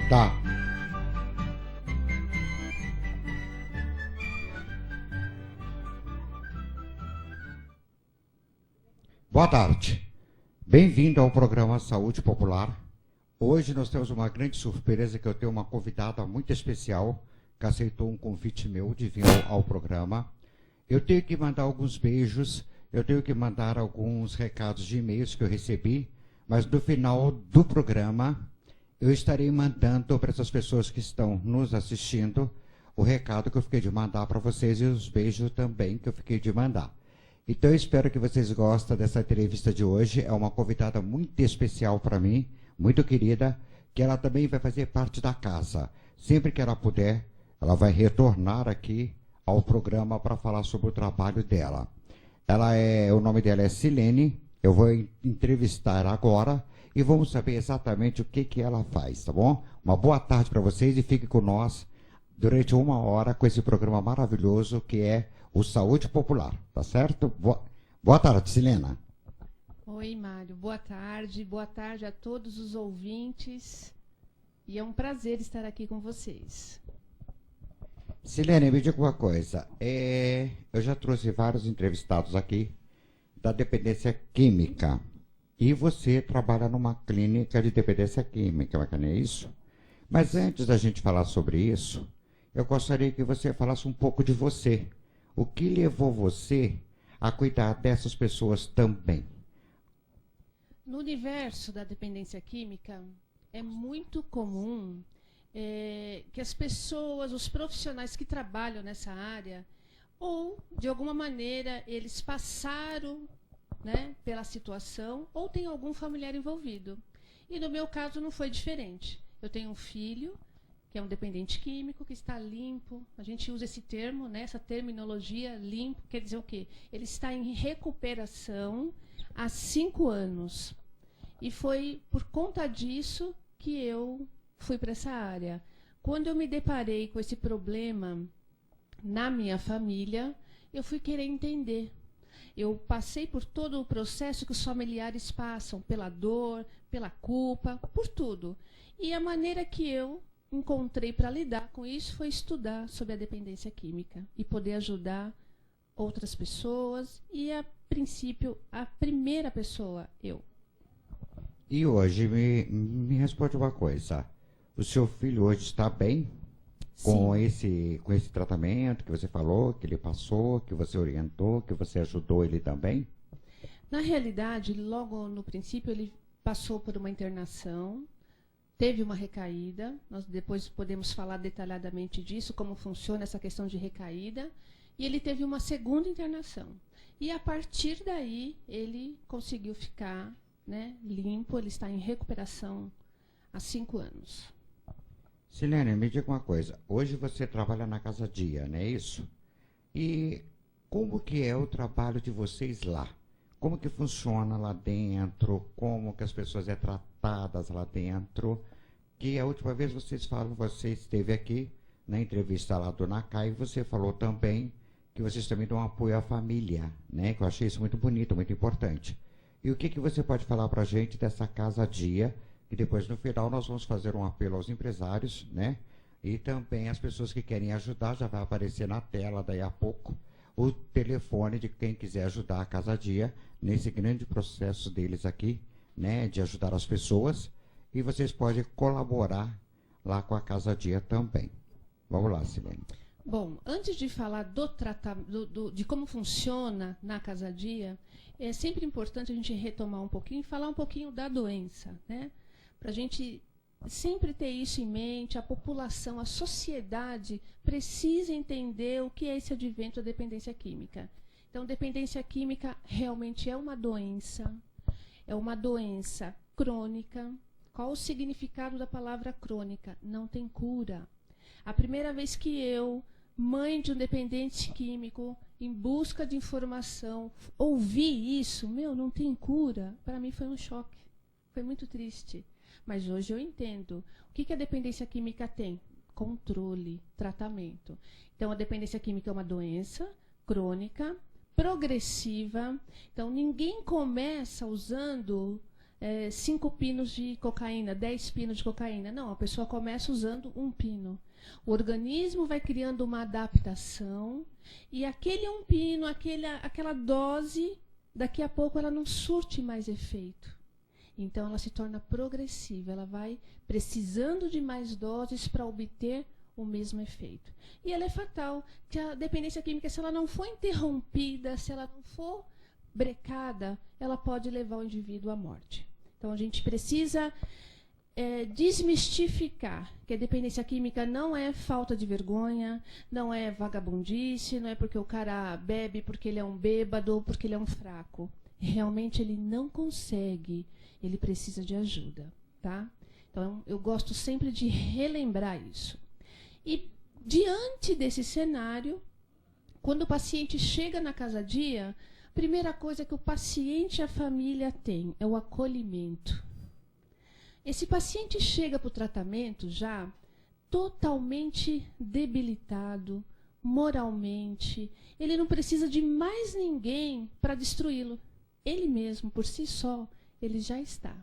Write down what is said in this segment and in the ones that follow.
Tá. Boa tarde. Bem-vindo ao programa Saúde Popular. Hoje nós temos uma grande surpresa, que eu tenho uma convidada muito especial que aceitou um convite meu de vir ao programa. Eu tenho que mandar alguns beijos, eu tenho que mandar alguns recados de e-mails que eu recebi, mas no final do programa eu estarei mandando para essas pessoas que estão nos assistindo o recado que eu fiquei de mandar para vocês e os beijos também que eu fiquei de mandar. Então eu espero que vocês gostem dessa entrevista de hoje. É uma convidada muito especial para mim, muito querida, que ela também vai fazer parte da casa. Sempre que ela puder, ela vai retornar aqui ao programa para falar sobre o trabalho dela. O nome dela é Silene. Eu vou entrevistar agora e vamos saber exatamente o que ela faz, tá bom? Uma boa tarde para vocês e fique com nós durante 1 hora com esse programa maravilhoso que é o Saúde Popular, tá certo? Boa tarde, Silena. Oi, Mário. Boa tarde a todos os ouvintes. E é um prazer estar aqui com vocês. Silene, me diga uma coisa. Eu já trouxe vários entrevistados aqui da dependência química. E você trabalha numa clínica de dependência química, não é isso? Mas antes da gente falar sobre isso, eu gostaria que você falasse um pouco de você. O que levou você a cuidar dessas pessoas também? No universo da dependência química, é muito comum que as pessoas, os profissionais que trabalham nessa área, ou, de alguma maneira, eles passaram, né, pela situação, ou tem algum familiar envolvido. E no meu caso não foi diferente. Eu tenho um filho que é um dependente químico, que está limpo. A gente usa esse termo, né, essa terminologia, limpo, quer dizer o quê? Ele está em recuperação há 5 anos. E foi por conta disso que eu fui para essa área. Quando eu me deparei com esse problema na minha família, eu fui querer entender. Eu passei por todo o processo que os familiares passam, pela dor, pela culpa, por tudo. E a maneira que eu encontrei para lidar com isso foi estudar sobre a dependência química e poder ajudar outras pessoas e, a princípio, a primeira pessoa, eu. E hoje, me responde uma coisa. O seu filho hoje está bem com esse tratamento que você falou, que ele passou, que você orientou, que você ajudou ele também? Na realidade, logo no princípio, ele passou por uma internação, teve uma recaída. Nós depois podemos falar detalhadamente disso, como funciona essa questão de recaída. E ele teve uma segunda internação. E, a partir daí, ele conseguiu ficar, né, limpo. Ele está em recuperação há 5 anos. Silene, me diga uma coisa. Hoje você trabalha na Casa Dia, não é isso? E como que é o trabalho de vocês lá? Como que funciona lá dentro? Como que as pessoas são tratadas lá dentro? Que a última vez você esteve aqui na entrevista lá do Nacai, e você falou também que vocês também dão apoio à família, né? Que eu achei isso muito bonito, muito importante. E o que você pode falar para a gente dessa Casa Dia? E depois, no final, nós vamos fazer um apelo aos empresários, né? E também as pessoas que querem ajudar, já vai aparecer na tela daí a pouco o telefone de quem quiser ajudar a Casa Dia nesse grande processo deles aqui, né, de ajudar as pessoas. E vocês podem colaborar lá com a Casa Dia também. Vamos lá, Silene. Bom, antes de falar de como funciona na Casa Dia, é sempre importante a gente retomar um pouquinho e falar um pouquinho da doença, né? Para a gente sempre ter isso em mente. A população, a sociedade precisa entender o que é esse advento da dependência química. Então, dependência química realmente é uma doença crônica. Qual o significado da palavra crônica? Não tem cura. A primeira vez que eu, mãe de um dependente químico, em busca de informação, ouvi isso, não tem cura, para mim foi um choque. Foi muito triste. Mas hoje eu entendo. O que a dependência química tem? Controle, tratamento. Então, a dependência química é uma doença crônica, progressiva. Então, ninguém começa usando 5 pinos de cocaína, 10 pinos de cocaína. Não, a pessoa começa usando 1 pino. O organismo vai criando uma adaptação e aquele 1 pino, aquela dose, daqui a pouco ela não surte mais efeito. Então ela se torna progressiva, ela vai precisando de mais doses para obter o mesmo efeito. E ela é fatal, que a dependência química, se ela não for interrompida, se ela não for brecada, ela pode levar o indivíduo à morte. Então a gente precisa desmistificar que a dependência química não é falta de vergonha, não é vagabundice, não é porque o cara bebe porque ele é um bêbado ou porque ele é um fraco. Realmente ele não consegue, ele precisa de ajuda, tá? Então eu gosto sempre de relembrar isso. E diante desse cenário, quando o paciente chega na casa-dia, a primeira coisa que o paciente e a família têm é o acolhimento. Esse paciente chega para o tratamento já totalmente debilitado, moralmente. Ele não precisa de mais ninguém para destruí-lo. Ele mesmo, por si só, ele já está.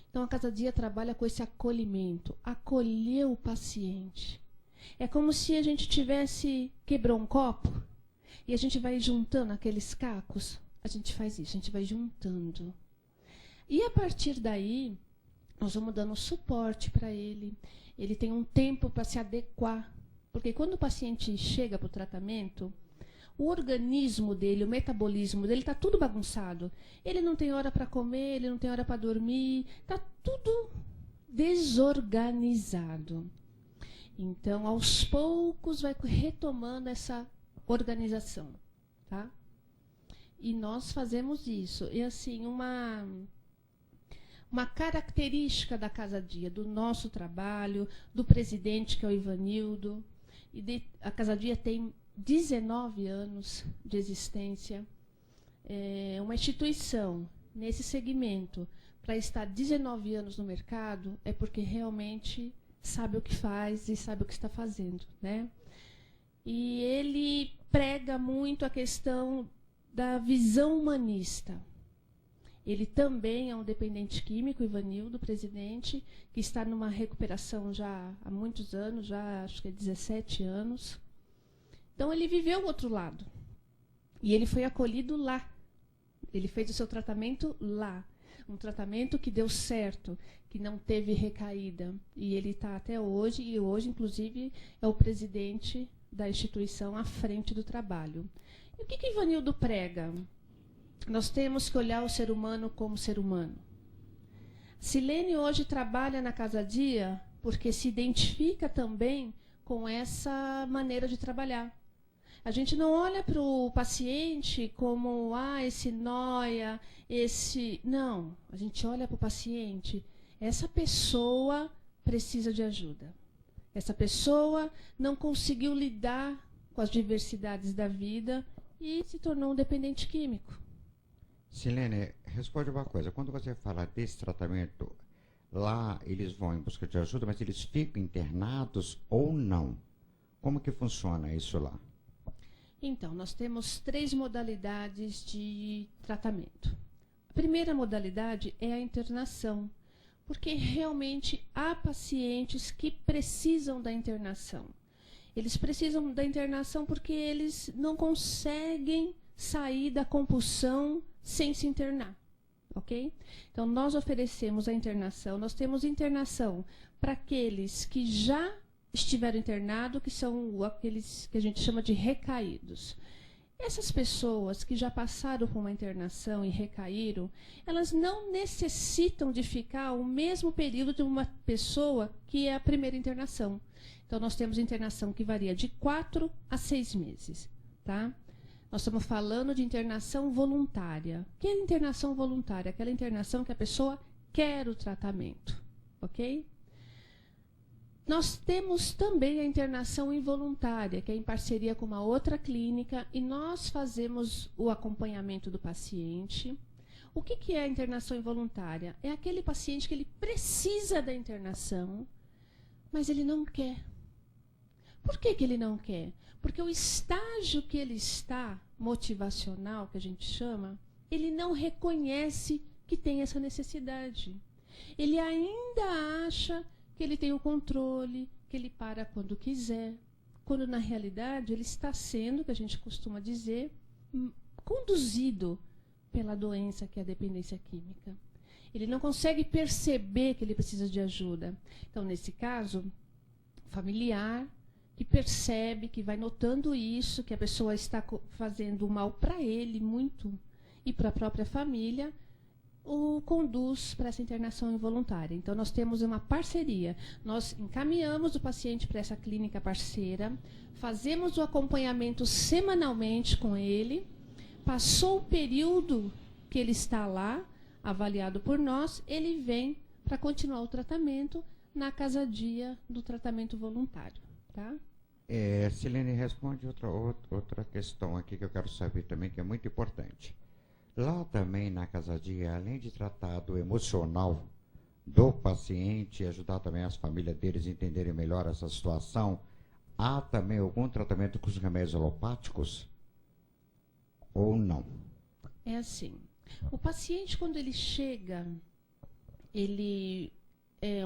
Então, a Casa-Dia trabalha com esse acolhimento, acolher o paciente. É como se a gente quebrou um copo e a gente vai juntando aqueles cacos. A gente faz isso, a gente vai juntando. E a partir daí, nós vamos dando suporte para ele. Ele tem um tempo para se adequar. Porque quando o paciente chega para o tratamento, o organismo dele, o metabolismo dele está tudo bagunçado. Ele não tem hora para comer, ele não tem hora para dormir, está tudo desorganizado. Então, aos poucos, vai retomando essa organização, tá? E nós fazemos isso. E, assim, uma característica da Casa-Dia, do nosso trabalho, do presidente, que é o Ivanildo, a Casa-Dia tem 19 anos de existência. É uma instituição nesse segmento, para estar 19 anos no mercado, é porque realmente sabe o que faz e sabe o que está fazendo, né? E ele prega muito a questão da visão humanista. Ele também é um dependente químico, Ivanildo, presidente, que está numa recuperação já há muitos anos, já acho que é 17 anos. Então, ele viveu o outro lado. E ele foi acolhido lá. Ele fez o seu tratamento lá. Um tratamento que deu certo, que não teve recaída. E ele está até hoje, e hoje, inclusive, é o presidente da instituição à frente do trabalho. E o que Ivanildo prega? Nós temos que olhar o ser humano como ser humano. Silene hoje trabalha na Casa-Dia porque se identifica também com essa maneira de trabalhar. A gente não olha para o paciente como, esse nóia, esse... Não, a gente olha para o paciente. Essa pessoa precisa de ajuda. Essa pessoa não conseguiu lidar com as diversidades da vida e se tornou um dependente químico. Silene, responde uma coisa. Quando você fala desse tratamento, lá eles vão em busca de ajuda, mas eles ficam internados ou não? Como que funciona isso lá? Então, nós temos 3 modalidades de tratamento. A primeira modalidade é a internação, porque realmente há pacientes que precisam da internação. Eles precisam da internação porque eles não conseguem sair da compulsão sem se internar, ok? Então, nós oferecemos a internação. Nós temos internação para aqueles que já estiveram internados, que são aqueles que a gente chama de recaídos. Essas pessoas que já passaram por uma internação e recaíram, elas não necessitam de ficar o mesmo período de uma pessoa que é a primeira internação. Então, nós temos internação que varia de 4 a 6 meses, tá? Nós estamos falando de internação voluntária. O que é internação voluntária? Aquela internação que a pessoa quer o tratamento, ok? Nós temos também a internação involuntária, que é em parceria com uma outra clínica, e nós fazemos o acompanhamento do paciente. O que é a internação involuntária? É aquele paciente que ele precisa da internação, mas ele não quer. Por que ele não quer? Porque o estágio que ele está, motivacional, que a gente chama, ele não reconhece que tem essa necessidade. Ele ainda acha que ele tem o controle, que ele para quando quiser, quando na realidade ele está sendo, que a gente costuma dizer, conduzido pela doença que é a dependência química. Ele não consegue perceber que ele precisa de ajuda. Então, nesse caso, familiar, que percebe, que vai notando isso, que a pessoa está fazendo mal para ele muito e para a própria família, o conduz para essa internação involuntária. Então, nós temos uma parceria. Nós encaminhamos o paciente para essa clínica parceira, fazemos o acompanhamento semanalmente com ele, passou o período que ele está lá, avaliado por nós, ele vem para continuar o tratamento na casa-dia do tratamento voluntário. Tá? Silene, responde outra questão aqui que eu quero saber também, que é muito importante. Lá também na casa-dia, além de tratar do emocional do paciente e ajudar também as famílias deles a entenderem melhor essa situação, há também algum tratamento com os remédios alopáticos? Ou não? É assim. O paciente, quando ele chega,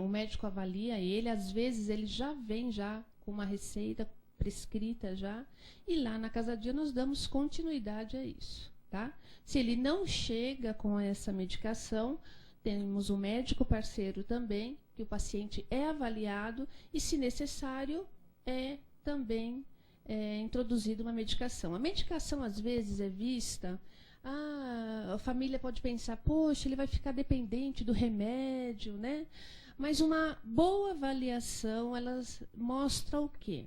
o médico avalia ele, às vezes ele já vem já com uma receita prescrita já, e lá na casa-dia nós damos continuidade a isso. Tá? Se ele não chega com essa medicação, temos um médico parceiro também, que o paciente é avaliado e, se necessário, é também introduzida uma medicação. A medicação, às vezes, é vista... a família pode pensar, poxa, ele vai ficar dependente do remédio, né? Mas uma boa avaliação, elas mostra o quê?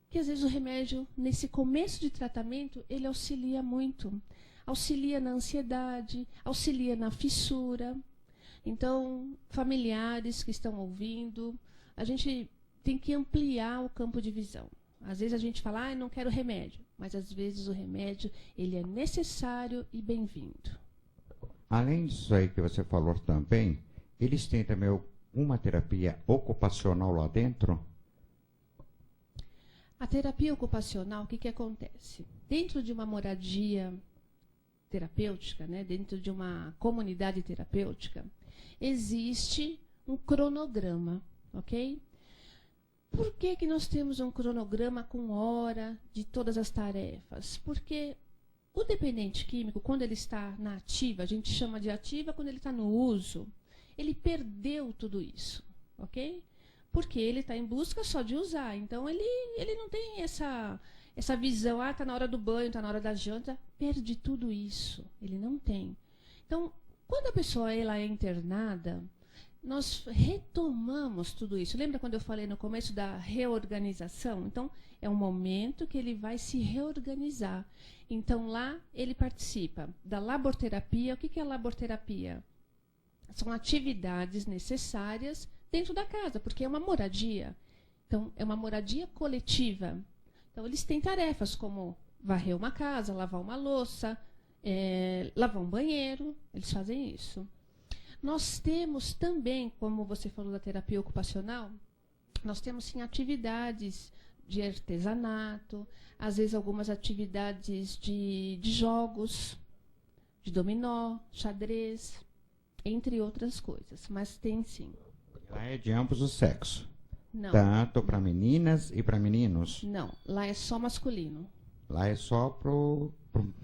Que às vezes o remédio, nesse começo de tratamento, ele auxilia muito. Auxilia na ansiedade, auxilia na fissura. Então, familiares que estão ouvindo, a gente tem que ampliar o campo de visão. Às vezes a gente fala, não quero remédio, mas às vezes o remédio ele é necessário e bem-vindo. Além disso aí que você falou também, eles têm também uma terapia ocupacional lá dentro? A terapia ocupacional, o que acontece? Dentro de uma moradia terapêutica, né, dentro de uma comunidade terapêutica, existe um cronograma, ok? Por que nós temos um cronograma com hora de todas as tarefas? Porque o dependente químico, quando ele está na ativa, a gente chama de ativa quando ele está no uso, ele perdeu tudo isso, ok? Porque ele está em busca só de usar. Então, ele não tem essa visão, está na hora do banho, está na hora da janta, perde tudo isso. Ele não tem. Então, quando a pessoa ela é internada, nós retomamos tudo isso. Lembra quando eu falei no começo da reorganização? Então, é um momento que ele vai se reorganizar. Então, lá ele participa da laborterapia. O que é a laborterapia? São atividades necessárias dentro da casa, porque é uma moradia. Então, é uma moradia coletiva. Então, eles têm tarefas como varrer uma casa, lavar uma louça, lavar um banheiro. Eles fazem isso. Nós temos também, como você falou da terapia ocupacional, nós temos sim atividades de artesanato, às vezes algumas atividades de jogos, de dominó, xadrez, entre outras coisas, mas tem sim. Lá é de ambos os sexos? Não. Tanto para meninas e para meninos? Não, lá é só masculino. Lá é só pro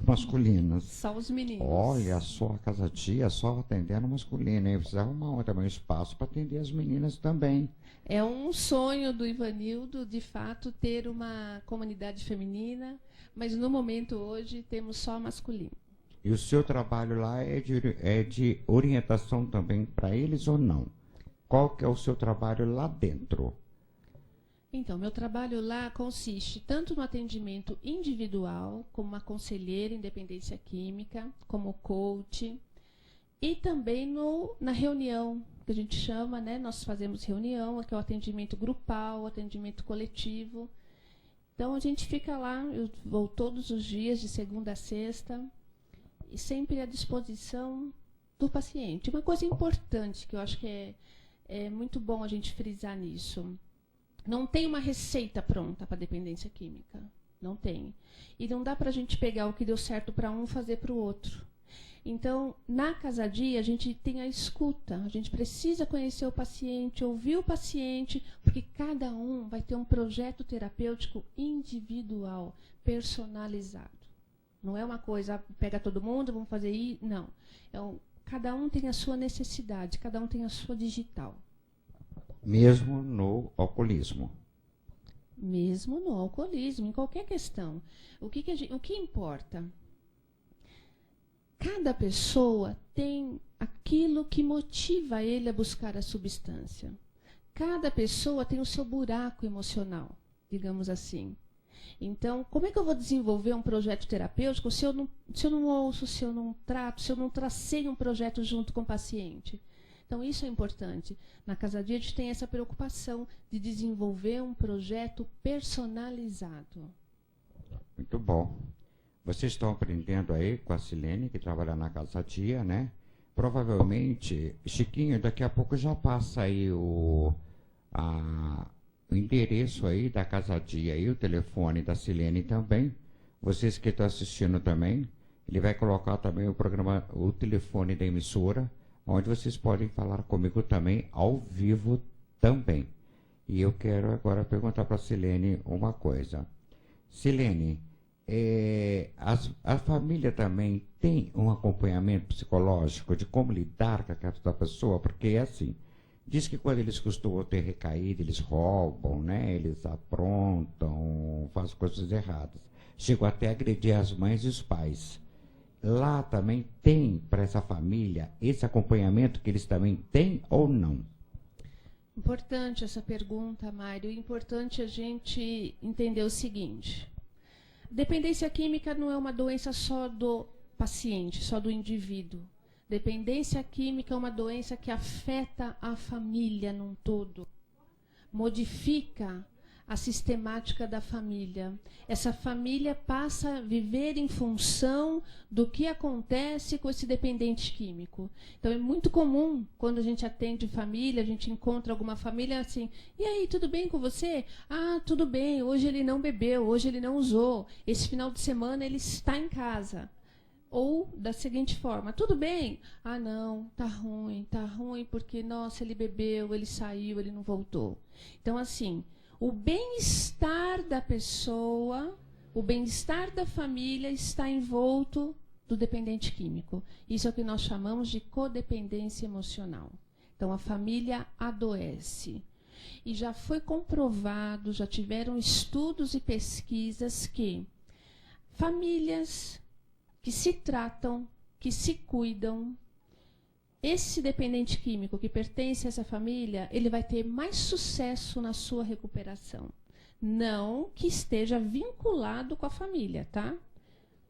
masculinos. Só os meninos. Olha só, a casa-tia só atendendo masculino, hein? Precisa arrumar também um espaço para atender as meninas também. É um sonho do Ivanildo, de fato, ter uma comunidade feminina, mas no momento hoje temos só masculino. E o seu trabalho lá é de orientação também para eles ou não? Qual que é o seu trabalho lá dentro? Então, meu trabalho lá consiste tanto no atendimento individual, como uma conselheira em dependência química, como coach, e também na reunião, que a gente chama, né? Nós fazemos reunião, que é o atendimento grupal, o atendimento coletivo. Então, a gente fica lá, eu vou todos os dias, de segunda a sexta, e sempre à disposição do paciente. Uma coisa importante, que eu acho que é muito bom a gente frisar nisso. Não tem uma receita pronta para dependência química. Não tem. E não dá para a gente pegar o que deu certo para um e fazer para o outro. Então, na Casadia, a gente tem a escuta. A gente precisa conhecer o paciente, ouvir o paciente, porque cada um vai ter um projeto terapêutico individual, personalizado. Não é uma coisa, pega todo mundo, vamos fazer isso. Não. Cada um tem a sua necessidade, cada um tem a sua digital. Mesmo no alcoolismo. Mesmo no alcoolismo, em qualquer questão. O que importa? Cada pessoa tem aquilo que motiva ele a buscar a substância. Cada pessoa tem o seu buraco emocional, digamos assim. Então, como é que eu vou desenvolver um projeto terapêutico se eu não ouço, se eu não trato, se eu não tracei um projeto junto com o paciente? Então, isso é importante. Na Casadia, a gente tem essa preocupação de desenvolver um projeto personalizado. Muito bom. Vocês estão aprendendo aí com a Silene, que trabalha na Casadia, né? Provavelmente, Chiquinho, daqui a pouco já passa aí o endereço aí da Casadia e o telefone da Silene também. Vocês que estão assistindo também, ele vai colocar também o telefone da emissora, onde vocês podem falar comigo também, ao vivo também. E eu quero agora perguntar para a Silene uma coisa. Silene, a família também tem um acompanhamento psicológico de como lidar com aquela pessoa? Porque é assim, diz que quando eles costumam ter recaída, eles roubam, né? Eles aprontam, fazem coisas erradas. Chegam até a agredir as mães e os pais. Lá também tem, para essa família, esse acompanhamento que eles também têm ou não? Importante essa pergunta, Mário. Importante a gente entender o seguinte. Dependência química não é uma doença só do paciente, só do indivíduo. Dependência química é uma doença que afeta a família num todo. Modifica a sistemática da família. Essa família passa a viver em função do que acontece com esse dependente químico. Então, é muito comum, quando a gente atende família, a gente encontra alguma família assim, e aí, tudo bem com você? Ah, tudo bem, hoje ele não bebeu, hoje ele não usou, esse final de semana ele está em casa. Ou da seguinte forma, tudo bem? Ah, não, tá ruim porque, nossa, ele bebeu, ele saiu, ele não voltou. Então, assim, o bem-estar da pessoa, o bem-estar da família está envolto do dependente químico. Isso é o que nós chamamos de codependência emocional. Então, a família adoece. E já foi comprovado, já tiveram estudos e pesquisas que famílias que se tratam, que se cuidam, esse dependente químico que pertence a essa família, ele vai ter mais sucesso na sua recuperação. Não que esteja vinculado com a família, tá?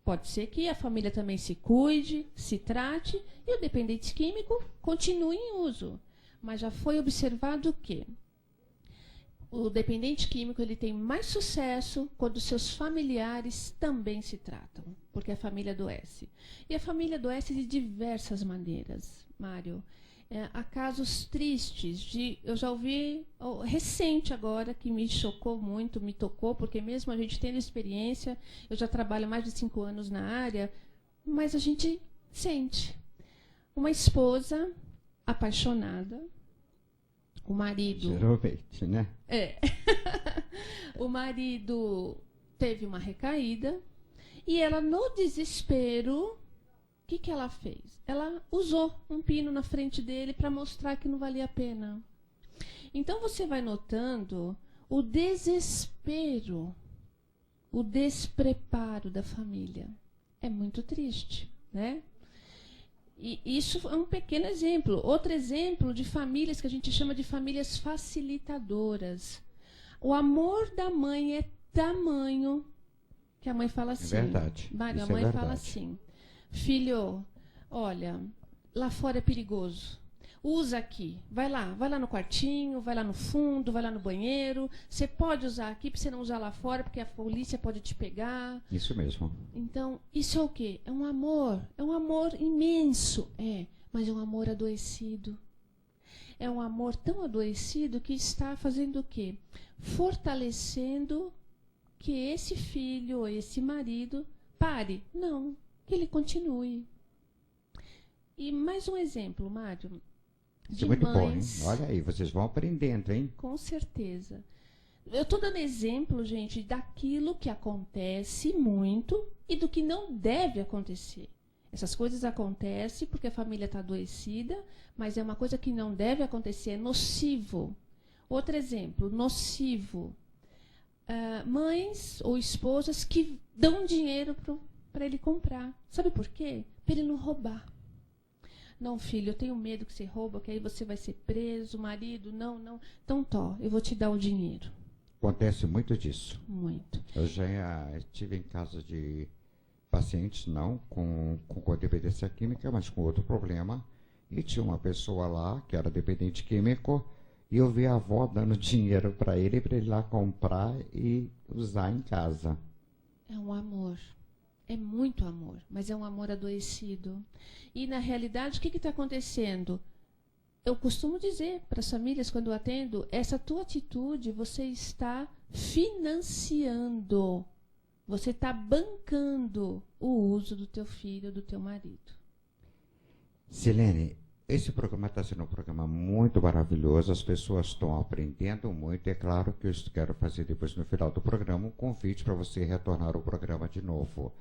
Pode ser que a família também se cuide, se trate e o dependente químico continue em uso. Mas já foi observado que o dependente químico ele tem mais sucesso quando seus familiares também se tratam, porque a família adoece. E a família adoece de diversas maneiras, Mário. Há casos tristes, eu já ouvi recente agora, que me chocou muito, me tocou, porque mesmo a gente tendo experiência, eu já trabalho há mais de 5 anos na área, mas a gente sente. Uma esposa apaixonada, o marido... Geralmente, né? O marido teve uma recaída e ela, no desespero, o que ela fez? Ela usou um pino na frente dele para mostrar que não valia a pena. Então, você vai notando o desespero, o despreparo da família. É muito triste, né? E isso é um pequeno exemplo. Outro exemplo de famílias que a gente chama de famílias facilitadoras. O amor da mãe é tamanho que a mãe fala assim. É verdade. Mário, a mãe fala assim: filho, olha, lá fora é perigoso. Usa aqui. Vai lá no quartinho, vai lá no fundo, vai lá no banheiro. Você pode usar aqui para você não usar lá fora, porque a polícia pode te pegar. Isso mesmo. Então, isso é o quê? É um amor imenso. Mas é um amor adoecido. É um amor tão adoecido que está fazendo o quê? Fortalecendo que esse filho ou esse marido pare. Não, que ele continue. E mais um exemplo, Mário, Isso de é muito bom, hein? mães. Olha aí, vocês vão aprendendo, hein? Com certeza. Eu estou dando exemplo, gente, daquilo que acontece muito e do que não deve acontecer. Essas coisas acontecem porque a família está adoecida, mas é uma coisa que não deve acontecer, é nocivo. Outro exemplo, nocivo. Mães ou esposas que dão dinheiro para ele comprar. Sabe por quê? Para ele não roubar. Não, filho, eu tenho medo que você rouba, que aí você vai ser preso, marido, não. Então, eu vou te dar o dinheiro. Acontece muito disso. Muito. Eu já estive em casa de pacientes, não com codependência química, mas com outro problema, e tinha uma pessoa lá que era dependente químico, e eu vi a avó dando dinheiro para ele ir lá comprar e usar em casa. É um amor. É muito amor, mas é um amor adoecido. E, na realidade, o que está acontecendo? Eu costumo dizer para as famílias, quando eu atendo, essa tua atitude você está financiando. Você está bancando o uso do teu filho, do teu marido. Silene, esse programa está sendo um programa muito maravilhoso, as pessoas estão aprendendo muito. É claro que eu quero fazer depois, no final do programa, um convite para você retornar ao programa de novo.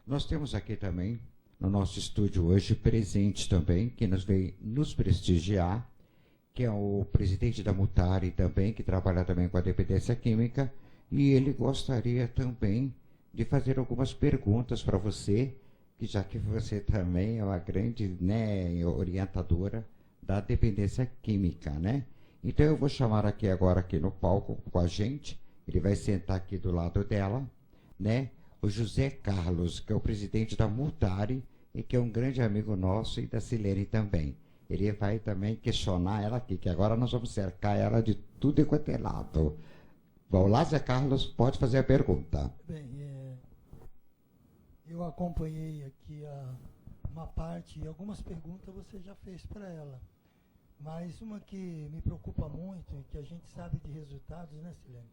Nós temos aqui também, no nosso estúdio hoje, presente também, que nos veio nos prestigiar, que é o presidente da Mutari também, que trabalha também com a dependência química, e ele gostaria também de fazer algumas perguntas para você, que já que você também é uma grande, né, orientadora da dependência química, né? Então eu vou chamar agora aqui no palco com a gente, ele vai sentar aqui do lado dela, né? O José Carlos, que é o presidente da Mutari e que é um grande amigo nosso, e da Silene também. Ele vai também questionar ela aqui, que agora nós vamos cercar ela de tudo e quanto é lado. Vamos lá, Zé Carlos, pode fazer a pergunta. Bem, eu acompanhei aqui uma parte e algumas perguntas você já fez para ela. Mas uma que me preocupa muito e que a gente sabe de resultados, né, Silene?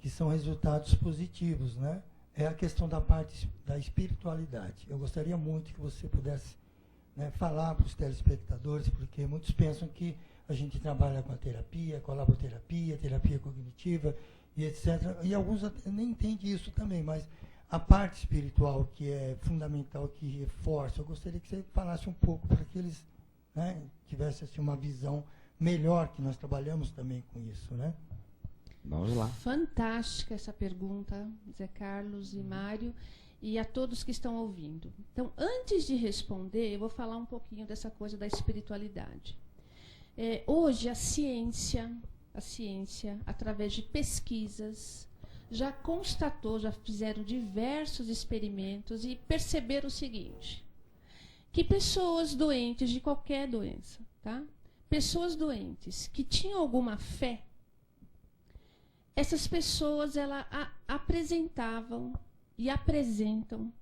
Que são resultados positivos, né? É a questão da parte da espiritualidade. Eu gostaria muito que você pudesse, né, falar para os telespectadores, porque muitos pensam que a gente trabalha com a terapia, com a laboterapia, terapia cognitiva e etc. E alguns nem entendem isso também, mas a parte espiritual, que é fundamental, que reforça, eu gostaria que você falasse um pouco para que eles, né, tivessem assim, uma visão melhor, que nós trabalhamos também com isso, né? Vamos lá. Fantástica essa pergunta, Zé Carlos e Mário, e a todos que estão ouvindo. Então, antes de responder, eu vou falar um pouquinho dessa coisa da espiritualidade. Hoje, a ciência, através de pesquisas, já constatou, já fizeram diversos experimentos e perceberam o seguinte, que pessoas doentes de qualquer doença, tá? Pessoas doentes que tinham alguma fé, essas pessoas apresentavam e apresentam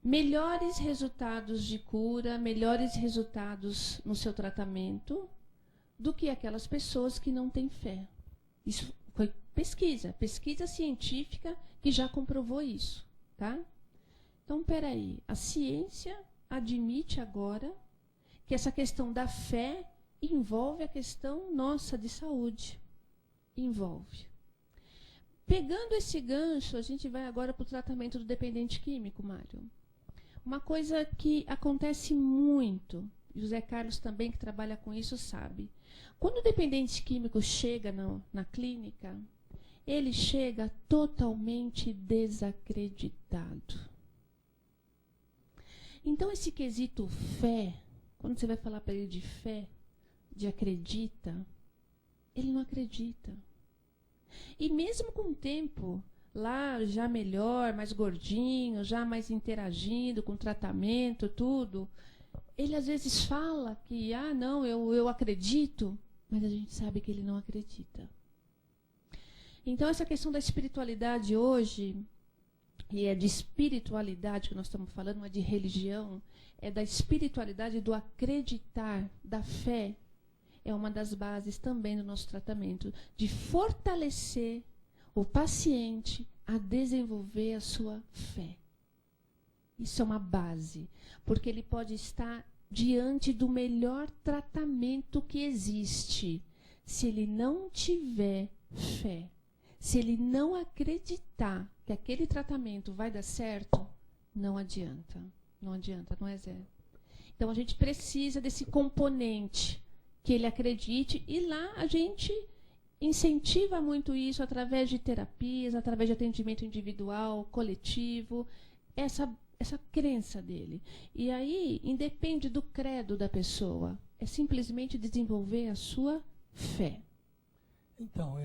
melhores resultados de cura, melhores resultados no seu tratamento do que aquelas pessoas que não têm fé. Isso foi pesquisa científica que já comprovou isso, tá? Então, peraí, a ciência admite agora que essa questão da fé envolve a questão nossa de saúde. Envolve. Pegando esse gancho, a gente vai agora para o tratamento do dependente químico, Mário. Uma coisa que acontece muito, e o Zé Carlos também, que trabalha com isso, sabe. Quando o dependente químico chega na clínica, ele chega totalmente desacreditado. Então, esse quesito fé, quando você vai falar para ele de fé, de acredita, ele não acredita. E mesmo com o tempo, lá já melhor, mais gordinho, já mais interagindo com tratamento, tudo, ele às vezes fala que, não, eu acredito, mas a gente sabe que ele não acredita. Então, essa questão da espiritualidade hoje, e é de espiritualidade que nós estamos falando, não é de religião, é da espiritualidade, do acreditar, da fé, é uma das bases também do nosso tratamento, de fortalecer o paciente a desenvolver a sua fé. Isso é uma base, porque ele pode estar diante do melhor tratamento que existe. Se ele não tiver fé, se ele não acreditar que aquele tratamento vai dar certo, não adianta. Não adianta, não é, Zé? Então, a gente precisa desse componente que ele acredite, e lá a gente incentiva muito isso através de terapias, através de atendimento individual, coletivo, essa crença dele. E aí, independe do credo da pessoa, é simplesmente desenvolver a sua fé. Então,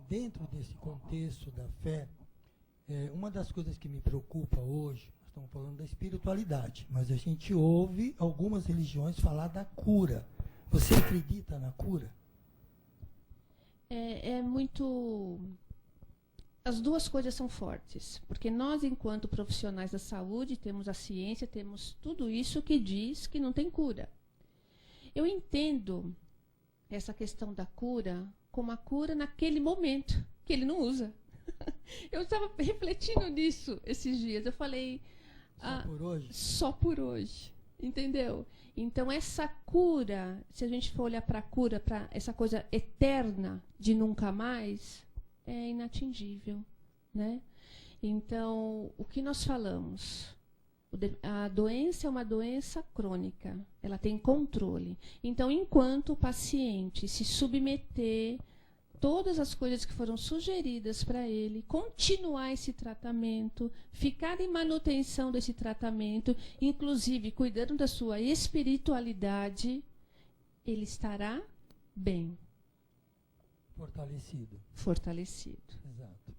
dentro desse contexto da fé, uma das coisas que me preocupa hoje, nós estamos falando da espiritualidade, mas a gente ouve algumas religiões falar da cura. Você acredita na cura? É muito... As duas coisas são fortes, porque nós, enquanto profissionais da saúde, temos a ciência, temos tudo isso que diz que não tem cura. Eu entendo essa questão da cura como a cura naquele momento, que ele não usa. Eu estava refletindo nisso esses dias. Eu falei... Só por hoje? Só por hoje. Entendeu? Então, essa cura, se a gente for olhar para a cura, para essa coisa eterna de nunca mais, é inatingível, né? Então, o que nós falamos? A doença é uma doença crônica, ela tem controle. Então, enquanto o paciente se submeter todas as coisas que foram sugeridas para ele, continuar esse tratamento, ficar em manutenção desse tratamento, inclusive cuidando da sua espiritualidade, ele estará bem. Fortalecido. Fortalecido. Exato.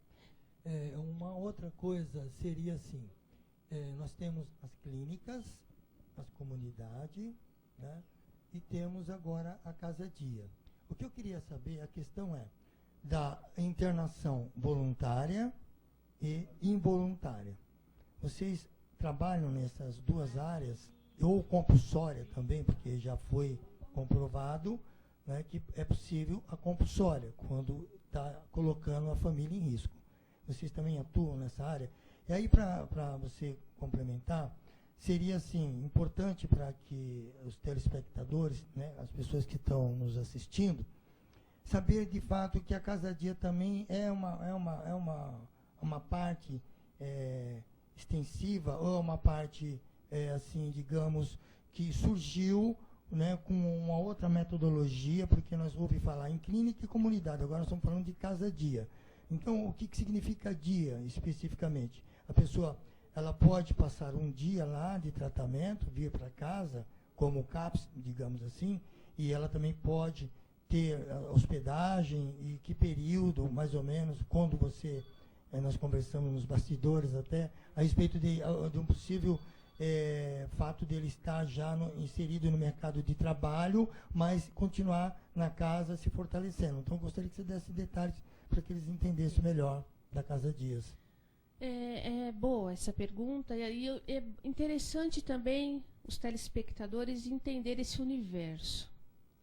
Uma outra coisa seria assim, nós temos as clínicas, as comunidades, né, e temos agora a casa-dia. O que eu queria saber, a questão é da internação voluntária e involuntária. Vocês trabalham nessas duas áreas, ou compulsória também, porque já foi comprovado, né, que é possível a compulsória, quando está colocando a família em risco. Vocês também atuam nessa área? E aí, para você complementar, seria assim, importante para que os telespectadores, né, as pessoas que estão nos assistindo, saber de fato que a casa-dia também é uma parte extensiva, ou uma parte, assim, digamos, que surgiu, né, com uma outra metodologia, porque nós ouvimos falar em clínica e comunidade, agora nós estamos falando de casa-dia. Então, o que significa dia, especificamente? A pessoa, ela pode passar um dia lá de tratamento, vir para casa, como CAPS, digamos assim, e ela também pode ter hospedagem, e que período, mais ou menos, quando você, nós conversamos nos bastidores até, a respeito de um possível fato dele estar já inserido no mercado de trabalho, mas continuar na casa se fortalecendo. Então, eu gostaria que você desse detalhes para que eles entendessem melhor da Casa Dias. É boa essa pergunta, e aí é interessante também os telespectadores entenderem esse universo.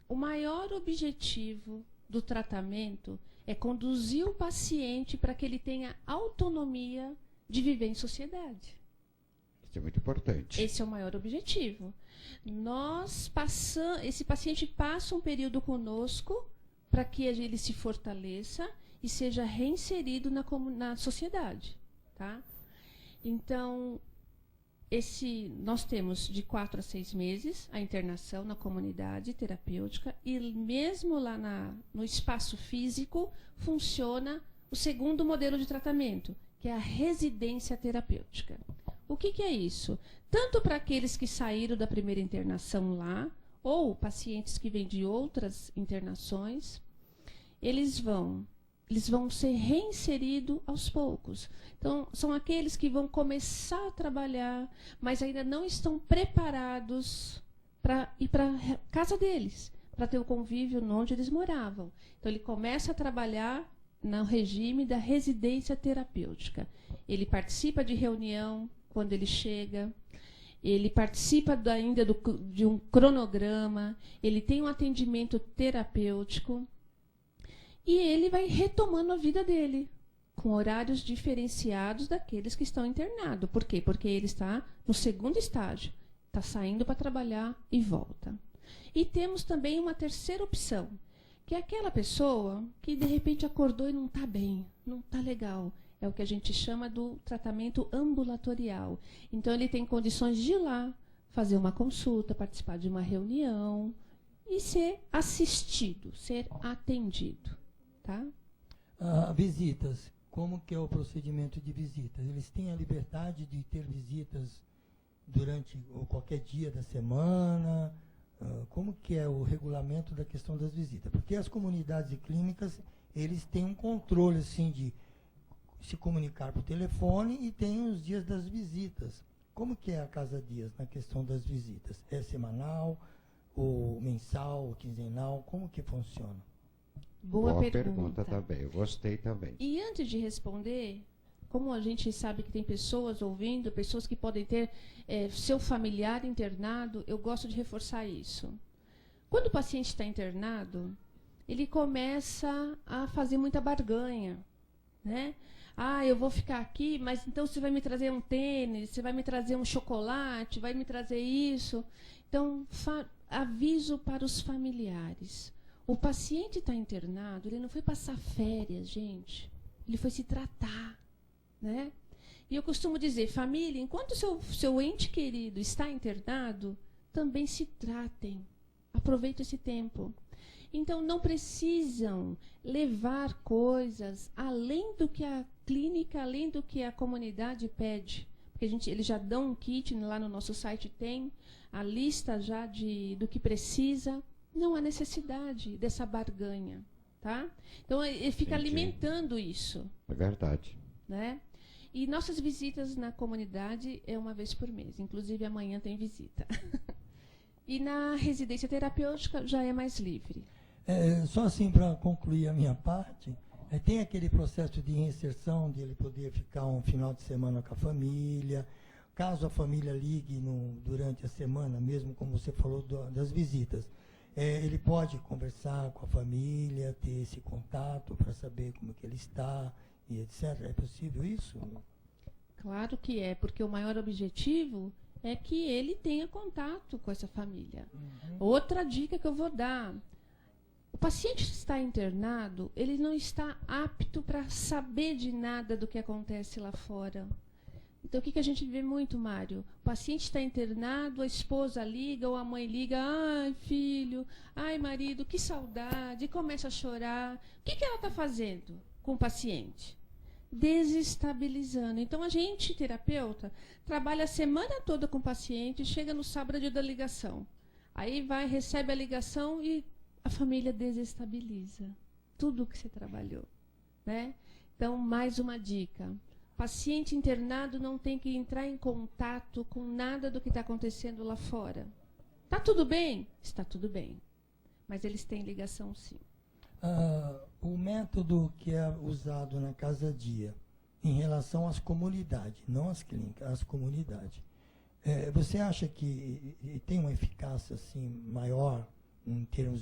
O maior objetivo do tratamento é conduzir o paciente para que ele tenha autonomia de viver em sociedade. Isso é muito importante. Esse é o maior objetivo. Esse paciente passa um período conosco para que ele se fortaleça e seja reinserido na sociedade. Tá? Então, nós temos de 4 a 6 meses a internação na comunidade terapêutica, e mesmo lá no espaço físico funciona o segundo modelo de tratamento, que é a residência terapêutica. O que é isso? Tanto para aqueles que saíram da primeira internação lá, ou pacientes que vêm de outras internações, eles vão ser reinseridos aos poucos. Então, são aqueles que vão começar a trabalhar, mas ainda não estão preparados para ir para a casa deles, para ter o convívio onde eles moravam. Então, ele começa a trabalhar no regime da residência terapêutica. Ele participa de reunião quando ele chega, ele participa ainda de um cronograma, ele tem um atendimento terapêutico, e ele vai retomando a vida dele, com horários diferenciados daqueles que estão internados. Por quê? Porque ele está no segundo estágio. está saindo para trabalhar e volta. E temos também uma terceira opção, que é aquela pessoa que de repente acordou e não está bem, não está legal. É o que a gente chama do tratamento ambulatorial. Então, ele tem condições de ir lá, fazer uma consulta, participar de uma reunião e ser assistido, ser atendido. Tá? Visitas. Como que é o procedimento de visitas? Eles têm a liberdade de ter visitas durante qualquer dia da semana? Como que é o regulamento da questão das visitas? Porque as comunidades e clínicas, eles têm um controle assim, de se comunicar por telefone e tem os dias das visitas. Como que é a Casa Dias na questão das visitas? É semanal, ou mensal, ou quinzenal? Como que funciona? Boa pergunta também, eu gostei também. E antes de responder, como a gente sabe que tem pessoas ouvindo, pessoas que podem ter seu familiar internado, eu gosto de reforçar isso. Quando o paciente está internado, ele começa a fazer muita barganha, né? Eu vou ficar aqui, mas então você vai me trazer um tênis, você vai me trazer um chocolate, vai me trazer isso. Então, aviso para os familiares. O paciente está internado, ele não foi passar férias, gente. Ele foi se tratar, né? E eu costumo dizer, família, enquanto seu ente querido está internado, também se tratem. Aproveitem esse tempo. Então, não precisam levar coisas além do que a clínica, além do que a comunidade pede. Porque eles já dão um kit, lá no nosso site tem a lista já do que precisa. Não há necessidade dessa barganha, tá? Então, ele fica alimentando isso. É verdade. Né? E nossas visitas na comunidade é uma vez por mês. Inclusive, amanhã tem visita. E na residência terapêutica já é mais livre. Só assim, para concluir a minha parte, tem aquele processo de reinserção, de ele poder ficar um final de semana com a família. Caso a família ligue durante a semana, mesmo como você falou das visitas, ele pode conversar com a família, ter esse contato para saber como que ele está e etc. É possível isso? Claro que é, porque o maior objetivo é que ele tenha contato com essa família. Outra dica que eu vou dar: o paciente que está internado, ele não está apto para saber de nada do que acontece lá fora. Então, o que a gente vê muito, Mário? O paciente está internado, a esposa liga ou a mãe liga: ai, filho, ai, marido, que saudade, e começa a chorar. O que ela está fazendo com o paciente? Desestabilizando. Então, a gente, terapeuta, trabalha a semana toda com o paciente, chega no sábado, dia da ligação. Aí recebe a ligação e a família desestabiliza tudo o que você trabalhou, né? Então, mais uma dica. Paciente internado não tem que entrar em contato com nada do que está acontecendo lá fora. Está tudo bem? Está tudo bem. Mas eles têm ligação, sim. O método que é usado na Casa Dia, em relação às comunidades, não às clínicas, às comunidades, você acha que tem uma eficácia assim, maior em termos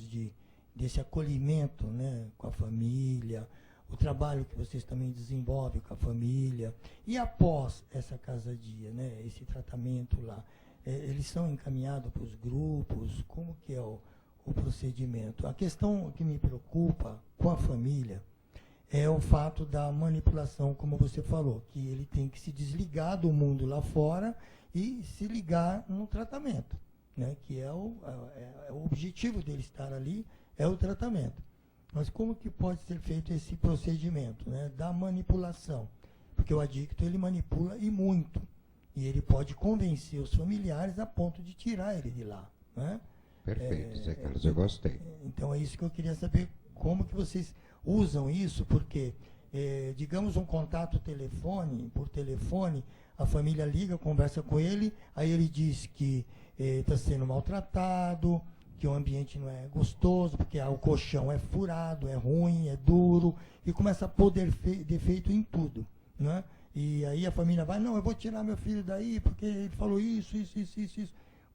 desse acolhimento, né, com a família, o trabalho que vocês também desenvolvem com a família, e após essa Casa Dia, né, esse tratamento lá, eles são encaminhados para os grupos? Como que é o procedimento? A questão que me preocupa com a família é o fato da manipulação, como você falou, que ele tem que se desligar do mundo lá fora e se ligar no tratamento, né, que é o objetivo dele estar ali, é o tratamento. Mas como que pode ser feito esse procedimento, né, da manipulação? Porque o adicto, ele manipula e muito. E ele pode convencer os familiares a ponto de tirar ele de lá, né? Perfeito, Zé Carlos, eu gostei. Então é isso que eu queria saber, como que vocês usam isso, porque, digamos, um contato por telefone, a família liga, conversa com ele, aí ele diz que está sendo maltratado, que o ambiente não é gostoso, porque o colchão é furado, é ruim, é duro, e começa a pôr defeito em tudo, né? E aí a família vai: não, eu vou tirar meu filho daí, porque ele falou isso.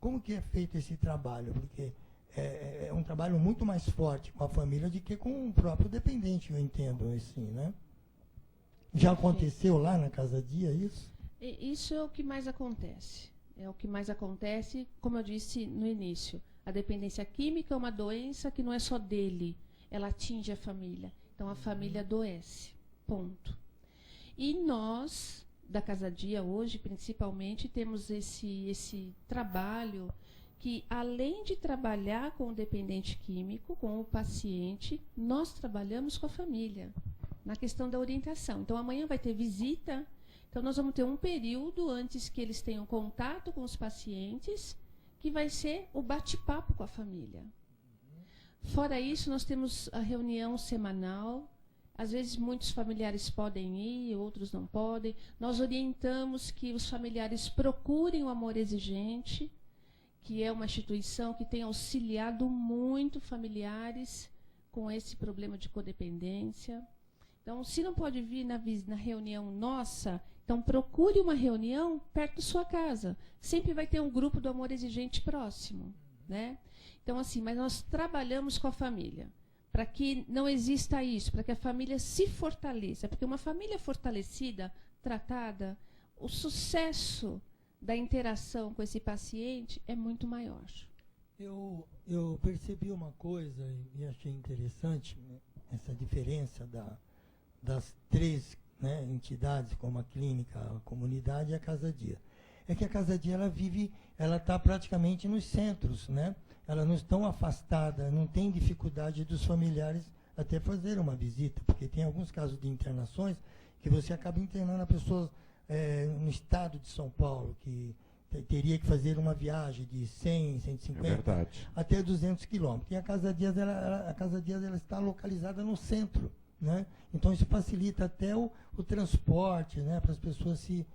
Como que é feito esse trabalho? Porque é um trabalho muito mais forte com a família do que com o próprio dependente, eu entendo assim, né? Já aconteceu lá na Casa Dia isso? Isso é o que mais acontece. É o que mais acontece, como eu disse no início. A dependência química é uma doença que não é só dele, ela atinge a família. Então, a família adoece. Ponto. E nós, da Casa Dia, hoje, principalmente, temos esse trabalho que, além de trabalhar com o dependente químico, com o paciente, nós trabalhamos com a família, na questão da orientação. Então, amanhã vai ter visita. Então, nós vamos ter um período antes que eles tenham contato com os pacientes, que vai ser o bate-papo com a família. Fora isso, nós temos a reunião semanal. Às vezes, muitos familiares podem ir, outros não podem. Nós orientamos que os familiares procurem o Amor Exigente, que é uma instituição que tem auxiliado muito familiares com esse problema de codependência. Então, se não pode vir na reunião nossa, então procure uma reunião perto da sua casa. Sempre vai ter um grupo do Amor Exigente próximo, né? Então, assim, mas nós trabalhamos com a família, para que não exista isso, para que a família se fortaleça. Porque uma família fortalecida, tratada, o sucesso da interação com esse paciente é muito maior. Eu percebi uma coisa e achei interessante, né, essa diferença das três, né, entidades, como a clínica, a comunidade e a Casa Dia. É que a Casa Dia, ela está praticamente nos centros, né? Ela não está afastada, não tem dificuldade dos familiares até fazer uma visita, porque tem alguns casos de internações que você acaba internando a pessoa no estado de São Paulo, que teria que fazer uma viagem de 100, 150 até 200 quilômetros. E a Casa Dias, ela está localizada no centro, né? Então isso facilita até o transporte, né, para as pessoas se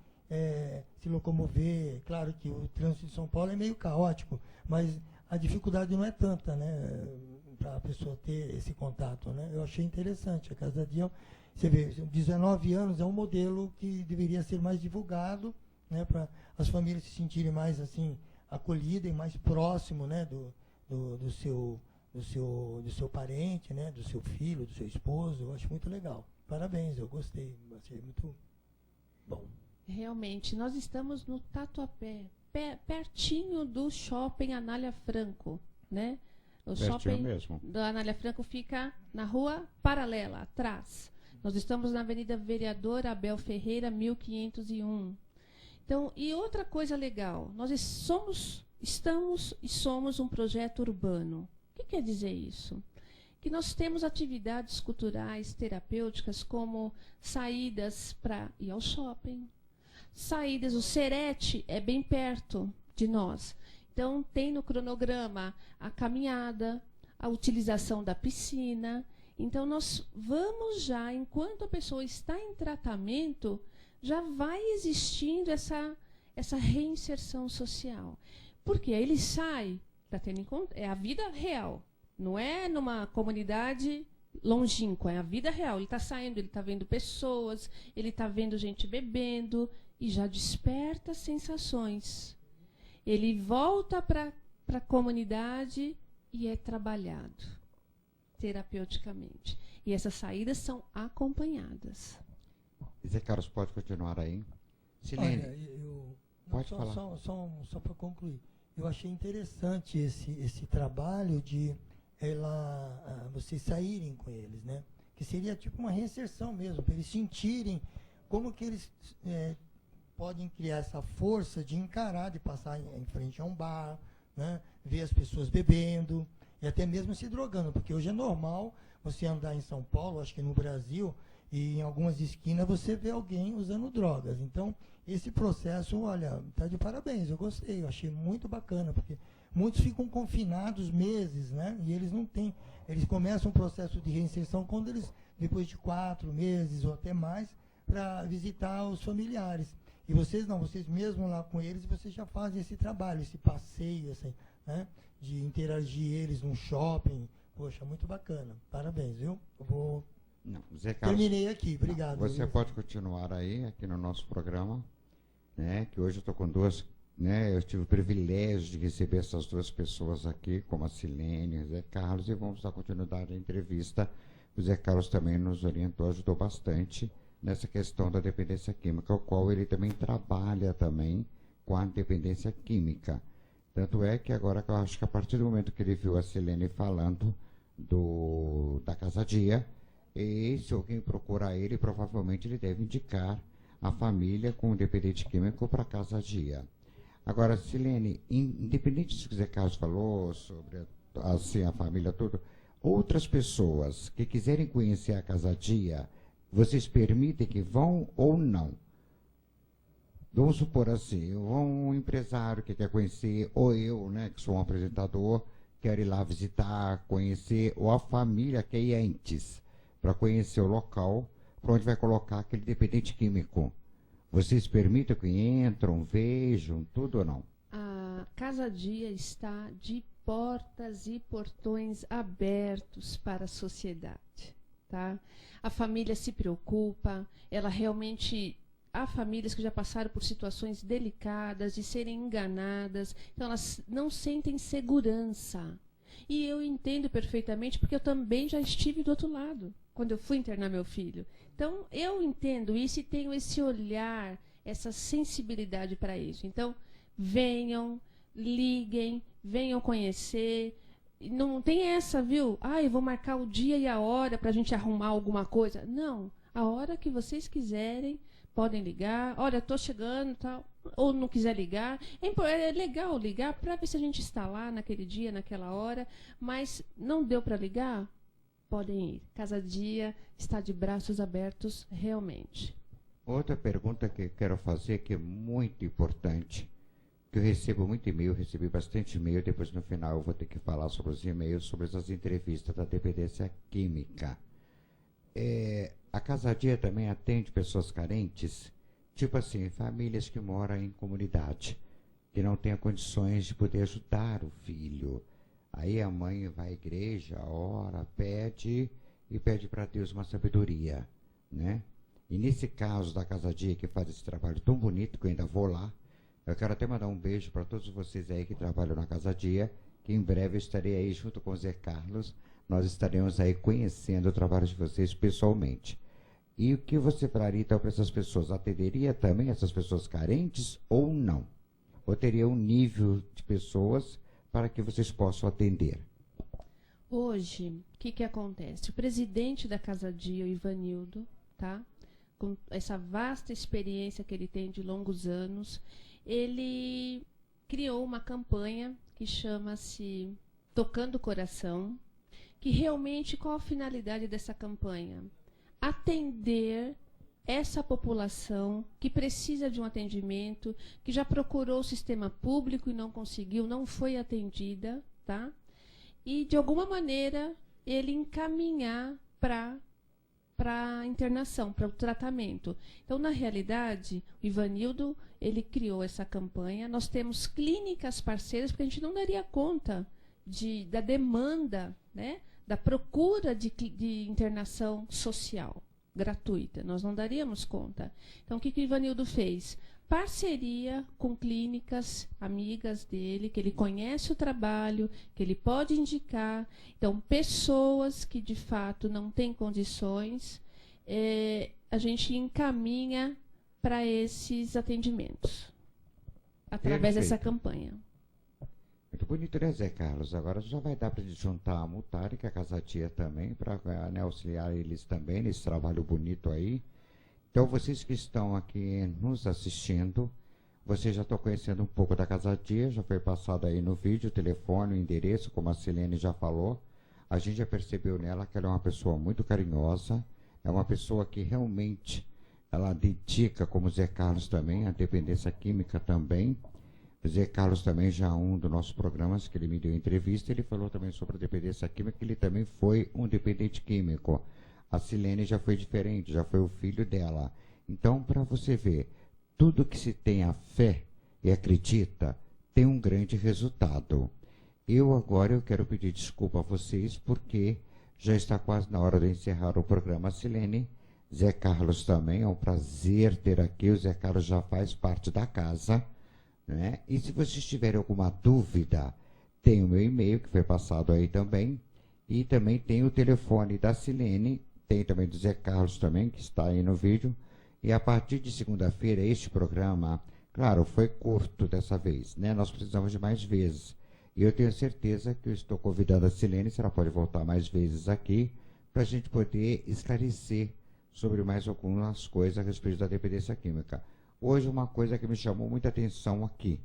locomover. Claro que o trânsito de São Paulo é meio caótico, mas a dificuldade não é tanta, né, para a pessoa ter esse contato, né? Eu achei interessante. A Casa Dia, você vê, 19 anos é um modelo que deveria ser mais divulgado, né, para as famílias se sentirem mais assim acolhidas e mais próximo, né, do seu parente, né, do seu filho, do seu esposo. Eu acho muito legal. Parabéns, eu gostei, achei muito bom. Realmente, nós estamos no Tatuapé, pertinho do shopping Anália Franco, né? O pertinho shopping mesmo. da Anália Franco fica na rua paralela, atrás. Nós estamos na Avenida Vereador Abel Ferreira, 1501. Então, e outra coisa legal, nós estamos e somos um projeto urbano. O que quer dizer isso? Que nós temos atividades culturais, terapêuticas, como saídas para ir ao shopping, saídas, o Serete é bem perto de nós. Então, tem no cronograma a caminhada, a utilização da piscina. Então, nós vamos já, enquanto a pessoa está em tratamento, já vai existindo essa reinserção social. Porque aí ele sai, está tendo em conta, é a vida real. Não é numa comunidade longínqua, é a vida real. Ele está saindo, ele está vendo pessoas, ele está vendo gente bebendo e já desperta sensações. Ele volta para a comunidade e é trabalhado terapeuticamente. E essas saídas são acompanhadas. Zé Carlos, pode continuar aí. Silene, pode falar. Só para concluir. Eu achei interessante esse trabalho de vocês saírem com eles, né? Que seria tipo uma reinserção mesmo, para eles sentirem como que eles podem criar essa força de encarar, de passar em frente a um bar, né? Ver as pessoas bebendo e até mesmo se drogando, porque hoje é normal você andar em São Paulo, acho que no Brasil, e em algumas esquinas você vê alguém usando drogas. Então, esse processo, olha, está de parabéns, eu gostei, eu achei muito bacana, porque muitos ficam confinados meses, né? E eles não têm, eles começam um processo de reinserção quando eles, depois de 4 meses ou até mais, para visitar os familiares. E vocês não, vocês mesmo lá com eles, vocês já fazem esse trabalho, esse passeio, assim, né? De interagir eles num shopping. Poxa, muito bacana. Parabéns, viu? Eu vou... Não, Zé Carlos, terminei aqui, obrigado. Você pode continuar aí, aqui no nosso programa, né? Que hoje eu estou com duas, né? Eu tive o privilégio de receber essas duas pessoas aqui, como a Silene e o Zé Carlos, e vamos dar continuidade à entrevista. O Zé Carlos também nos orientou, ajudou bastante nessa questão da dependência química, o qual ele também trabalha também com a dependência química. Tanto é que agora, eu acho que a partir do momento que ele viu a Silene falando da Casa Dia, e se alguém procurar ele, provavelmente ele deve indicar a família com o dependente químico para a Casa Dia. Agora, Silene, independente do que o Zé Carlos falou sobre assim, a família toda, outras pessoas que quiserem conhecer a Casa Dia, vocês permitem que vão ou não? Vamos supor assim, um empresário que quer conhecer, ou eu, né, que sou um apresentador, quero ir lá visitar, conhecer, ou a família quer ir antes, para conhecer o local, para onde vai colocar aquele dependente químico. Vocês permitem que entram, vejam, tudo ou não? A Casa Dia está de portas e portões abertos para a sociedade, tá? A família se preocupa, ela realmente... Há famílias que já passaram por situações delicadas, de serem enganadas, então elas não sentem segurança. E eu entendo perfeitamente, porque eu também já estive do outro lado, quando eu fui internar meu filho. Então, eu entendo isso e tenho esse olhar, essa sensibilidade para isso. Então, venham, liguem, venham conhecer. Não tem essa, viu? Eu vou marcar o dia e a hora para a gente arrumar alguma coisa. Não, a hora que vocês quiserem, podem ligar, olha, estou chegando, tal, ou não quiser ligar. É legal ligar para ver se a gente está lá naquele dia, naquela hora, mas não deu para ligar? Podem ir. Casa Dia está de braços abertos, realmente. Outra pergunta que eu quero fazer, que é muito importante, que eu recebo muito e-mail, recebi bastante e-mail, depois no final eu vou ter que falar sobre os e-mails, sobre essas entrevistas da dependência química. A Casa Dia também atende pessoas carentes, tipo assim, famílias que moram em comunidade, que não têm condições de poder ajudar o filho. Aí a mãe vai à igreja, ora, pede e pede para Deus uma sabedoria, né? E nesse caso da Casa Dia, que faz esse trabalho tão bonito, que eu ainda vou lá, eu quero até mandar um beijo para todos vocês aí que trabalham na Casa Dia, que em breve eu estarei aí junto com o Zé Carlos, nós estaremos aí conhecendo o trabalho de vocês pessoalmente. E o que você falaria então para essas pessoas? Atenderia também essas pessoas carentes ou não? Ou teria um nível de pessoas para que vocês possam atender? Hoje, o que acontece? O presidente da Casa Dia, o Ivanildo, tá? Com essa vasta experiência que ele tem de longos anos, ele criou uma campanha que chama-se Tocando o Coração, que realmente, qual a finalidade dessa campanha? Atender essa população que precisa de um atendimento, que já procurou o sistema público e não conseguiu, não foi atendida, tá? E, de alguma maneira, ele encaminhar para a internação, para o tratamento. Então, na realidade, o Ivanildo, ele criou essa campanha. Nós temos clínicas parceiras, porque a gente não daria conta da demanda, né? Da procura de internação social gratuita. Nós não daríamos conta. Então, o que o Ivanildo fez? Parceria com clínicas amigas dele, que ele conhece o trabalho, que ele pode indicar. Então, pessoas que, de fato, não têm condições, a gente encaminha para esses atendimentos, através dessa campanha. Muito bonito, né, Zé Carlos? Agora já vai dar para juntar a Mutari, que é a Casa Dia também, para auxiliar eles também nesse trabalho bonito aí. Então, vocês que estão aqui nos assistindo, vocês já estão conhecendo um pouco da Casa Dia, já foi passado aí no vídeo, o telefone, o endereço, como a Silene já falou. A gente já percebeu nela que ela é uma pessoa muito carinhosa, é uma pessoa que realmente, ela dedica, como o Zé Carlos também, a dependência química também. O Zé Carlos também, já um dos nossos programas, que ele me deu entrevista, ele falou também sobre a dependência química, ele também foi um dependente químico. A Silene já foi diferente, já foi o filho dela. Então, para você ver, tudo que se tem a fé e acredita, tem um grande resultado. Agora eu quero pedir desculpa a vocês, porque já está quase na hora de encerrar o programa, Silene. Zé Carlos também, é um prazer ter aqui, o Zé Carlos já faz parte da casa, né? E se vocês tiverem alguma dúvida, tem o meu e-mail, que foi passado aí também, e também tem o telefone da Silene, tem também do Zé Carlos também, que está aí no vídeo. E a partir de segunda-feira, este programa, Claro, foi curto dessa vez, né? Nós precisamos de mais vezes. E eu tenho certeza que eu estou convidando a Silene, se ela pode voltar mais vezes aqui, para a gente poder esclarecer sobre mais algumas coisas a respeito da dependência química. Hoje, uma coisa que me chamou muita atenção aqui,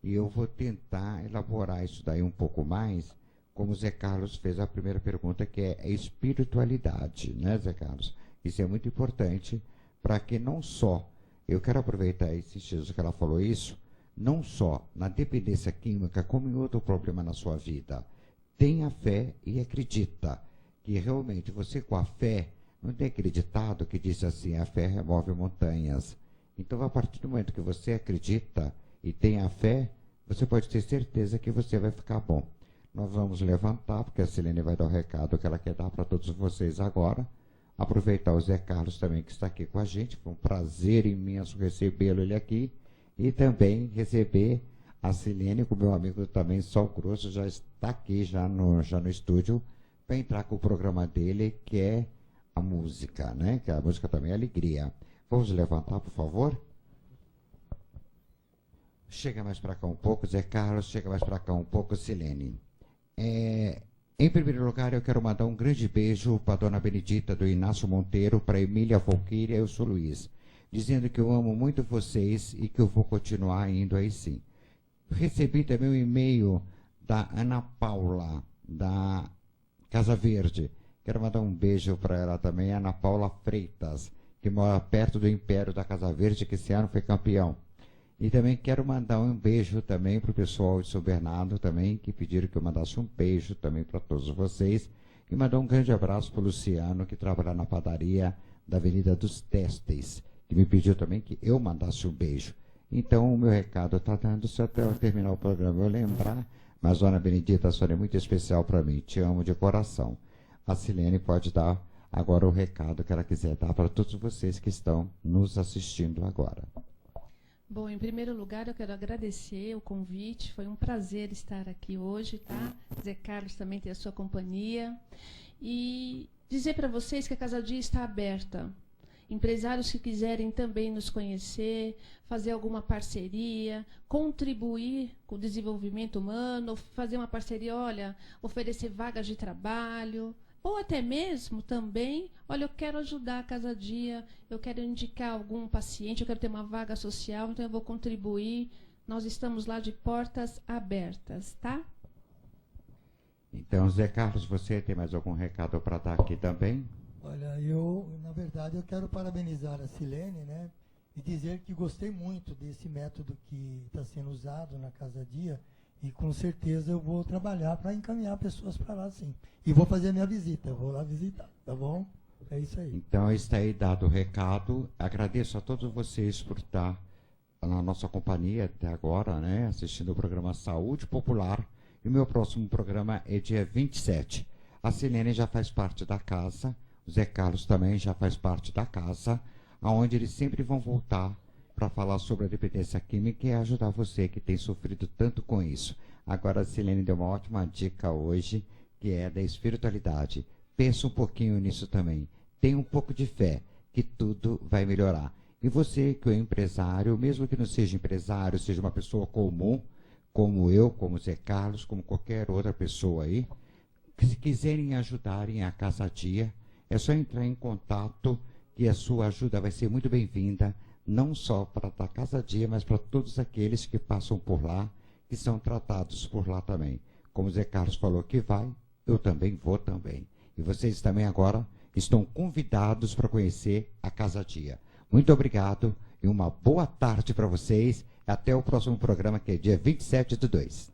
e eu vou tentar elaborar isso daí um pouco mais, como o Zé Carlos fez a primeira pergunta, que é a espiritualidade, né, Zé Carlos? Isso é muito importante para que não só, eu quero aproveitar esse instante que ela falou isso, não só na dependência química, como em outro problema na sua vida. Tenha fé e acredita que realmente você com a fé, não tem aquele ditado que diz assim, a fé remove montanhas. Então, a partir do momento que você acredita e tem a fé, você pode ter certeza que você vai ficar bom. Nós vamos levantar, porque a Silene vai dar o recado que ela quer dar para todos vocês agora. Aproveitar o Zé Carlos também, que está aqui com a gente. Foi um prazer imenso recebê-lo ele aqui. E também receber a Silene, com meu amigo também, Sol Grosso, já está aqui já no estúdio, para entrar com o programa dele, que é a música, né? Que a música também é alegria. Vamos levantar, por favor? Chega mais para cá um pouco, Zé Carlos, chega mais para cá um pouco, Silene. Em primeiro lugar, eu quero mandar um grande beijo para a dona Benedita do Inácio Monteiro, para Emília Valquíria e eu sou Luiz, dizendo que eu amo muito vocês e que eu vou continuar indo aí sim. Recebi também um e-mail da Ana Paula, da Casa Verde. Quero mandar um beijo para ela também, Ana Paula Freitas, que mora perto do Império da Casa Verde, que esse ano foi campeão. E também quero mandar um beijo também para o pessoal de São Bernardo também, que pediram que eu mandasse um beijo também para todos vocês. E mandar um grande abraço para o Luciano, que trabalha na padaria da Avenida dos Testes, que me pediu também que eu mandasse um beijo. Então, o meu recado está dando, se até eu terminar o programa eu lembrar, mas, dona Benedita, a senhora é muito especial para mim, te amo de coração. A Silene pode dar agora o recado que ela quiser dar para todos vocês que estão nos assistindo agora. Bom, em primeiro lugar, eu quero agradecer o convite. Foi um prazer estar aqui hoje, tá? Zé Carlos também tem a sua companhia. E dizer para vocês que a Casa Dia está aberta. Empresários que quiserem também nos conhecer, fazer alguma parceria, contribuir com o desenvolvimento humano, fazer uma parceria, olha, oferecer vagas de trabalho, ou até mesmo também, olha, eu quero ajudar a Casa Dia, eu quero indicar algum paciente, eu quero ter uma vaga social, então eu vou contribuir. Nós estamos lá de portas abertas, tá? Então, Zé Carlos, você tem mais algum recado para dar aqui também? Olha, na verdade, eu quero parabenizar a Silene, né? E dizer que gostei muito desse método que está sendo usado na Casa Dia. E com certeza eu vou trabalhar para encaminhar pessoas para lá, sim. E vou fazer a minha visita, eu vou lá visitar, tá bom? É isso aí. Então, está aí dado o recado. Agradeço a todos vocês por estar na nossa companhia até agora, né? Assistindo o programa Saúde Popular. E o meu próximo programa é dia 27. A Silene já faz parte da casa, o Zé Carlos também já faz parte da casa, onde eles sempre vão voltar para falar sobre a dependência química e ajudar você que tem sofrido tanto com isso. Agora a Silene deu uma ótima dica hoje, que é da espiritualidade. Pensa um pouquinho nisso também. Tenha um pouco de fé, que tudo vai melhorar. E você que é empresário, mesmo que não seja empresário, seja uma pessoa comum, como eu, como Zé Carlos, como qualquer outra pessoa aí, que se quiserem ajudarem a Casa Dia, é só entrar em contato, que a sua ajuda vai ser muito bem-vinda, não só para a Casa Dia, mas para todos aqueles que passam por lá, que são tratados por lá também. Como o Zé Carlos falou que vai, eu também vou também. E vocês também agora estão convidados para conhecer a Casa Dia. Muito obrigado e uma boa tarde para vocês. Até o próximo programa, que é dia 27/2.